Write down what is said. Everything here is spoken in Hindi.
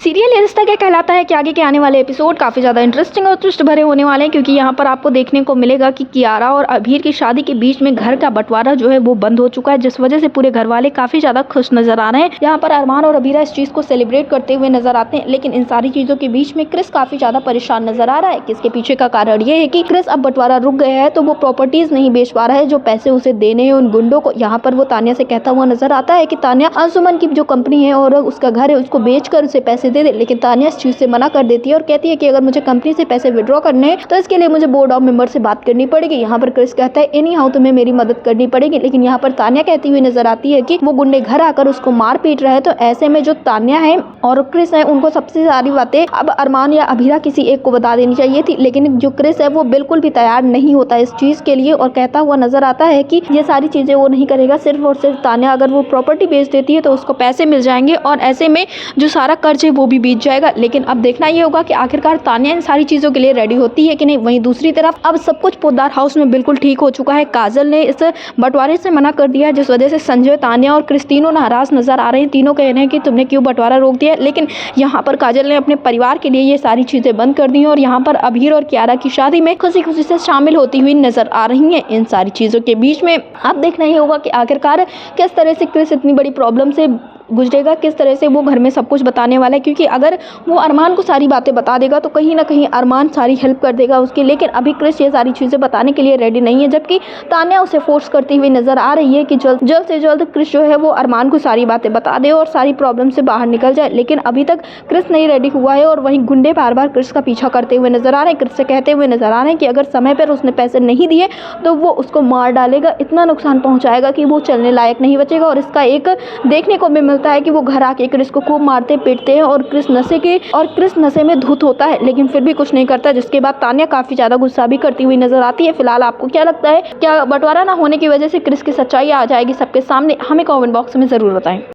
सीरियल ये रिश्ता क्या कहलाता है कि आगे के आने वाले एपिसोड काफ़ी ज़्यादा इंटरेस्टिंग और ट्विस्ट भरे होने वाले हैं, क्योंकि यहाँ पर आपको देखने को मिलेगा कि कियारा और अभीर की शादी के बीच में घर का बंटवारा जो है वो बंद हो चुका है, जिस वजह से पूरे घर वाले काफ़ी ज़्यादा खुश नजर आ रहे हैं। यहाँ पर अरमान और अभीरा इस चीज़ को सेलिब्रेट करते हुए नजर आते हैं, लेकिन इन सारी चीज़ों के बीच में क्रिस काफ़ी ज़्यादा परेशान नजर आ रहा है। इसके पीछे का कारण ये है कि क्रिस अब बंटवारा रुक गया है तो वो प्रॉपर्टीज नहीं बेच पा रहा है, जो पैसे उसे देने हैं उन गुंडों को। यहाँ पर वो तानिया से कहता हुआ नजर आता है कि तानिया अंशुमन की जो कंपनी है और उसका घर है उसको बेचकर उसे पैसे दे दे, लेकिन तानिया इस चीज से मना कर देती है और कहती है कि अगर मुझे कंपनी से पैसे विड्रॉ करने हैं तो इसके लिए मुझे बोर्ड ऑफ मेंबर से बात करनी पड़ेगी। यहाँ पर क्रिस कहता है एनी हाउ तुम्हें मेरी मदद करनी पड़ेगी, लेकिन यहाँ पर तानिया कहती हुई नजर आती है कि वो गुंडे घर आकर उसको मार पीट रहे हैं। तो ऐसे में जो तानिया है और क्रिस है उनको सबसे सारी बातें अब अरमान या अभीरा किसी एक को बता देनी चाहिए थी, लेकिन जो क्रिस है वो बिल्कुल भी तैयार नहीं होता इस चीज के लिए और कहता हुआ नजर आता है कि ये सारी चीजें वो नहीं करेगा, सिर्फ और सिर्फ तानिया अगर वो प्रॉपर्टी बेच देती है तो उसको पैसे मिल जाएंगे और ऐसे में जो सारा कर्ज है वो भी बीत जाएगा। लेकिन अब देखना ये होगा कि आखिरकार तानिया इन सारी चीजों के लिए रेडी होती है कि नहीं। वहीं दूसरी तरफ अब सब कुछ पोद्दार हाउस में बिल्कुल ठीक हो चुका है। काजल ने इस बंटवारे से मना कर दिया, जिस वजह से संजय, तानिया और क्रिस तीनों नाराज नजर आ रहे हैं। तीनों कह रहे हैं कि तुमने क्यों बंटवारा रोक दिया, लेकिन यहाँ पर काजल ने अपने परिवार के लिए ये सारी चीजें बंद कर दी और यहाँ पर अभीर और कियारा की शादी में खुशी खुशी से शामिल होती हुई नजर आ रही है। इन सारी चीजों के बीच में अब देखना ही होगा कि आखिरकार किस तरह से क्रिस इतनी बड़ी प्रॉब्लम से गुजरेगा, किस तरह से वो घर में सब कुछ बताने वाला है, क्योंकि अगर वो अरमान को सारी बातें बता देगा तो कहीं ना कहीं अरमान सारी हेल्प कर देगा उसकी। लेकिन अभी क्रिस ये सारी चीज़ें बताने के लिए रेडी नहीं है, जबकि तानिया उसे फोर्स करती हुई नजर आ रही है कि जल्द से जल्द क्रिस जो है वो अरमान को सारी बातें बता दे और सारी प्रॉब्लम से बाहर निकल जाए। लेकिन अभी तक क्रिस नहीं रेडी हुआ है और वहीं गुंडे बार बार क्रिस का पीछा करते हुए नजर आ रहे हैं। क्रिस से कहते हुए नजर आ रहे हैं कि अगर समय पर उसने पैसे नहीं दिए तो वो उसको मार डालेगा, इतना नुकसान पहुंचाएगा कि वो चलने लायक नहीं बचेगा। और इसका एक देखने को भी मिलता है कि वो घर आके क्रिस को खूब मारते पीटते हैं और क्रिस नशे में धुत होता है, लेकिन फिर भी कुछ नहीं करता, जिसके बाद तानिया काफी ज्यादा गुस्सा भी करती हुई नजर आती है। फिलहाल आपको क्या लगता है, क्या बंटवारा ना होने की वजह से क्रिस की सच्चाई आ जाएगी सबके सामने? हमें कमेंट बॉक्स में जरूर बताएं।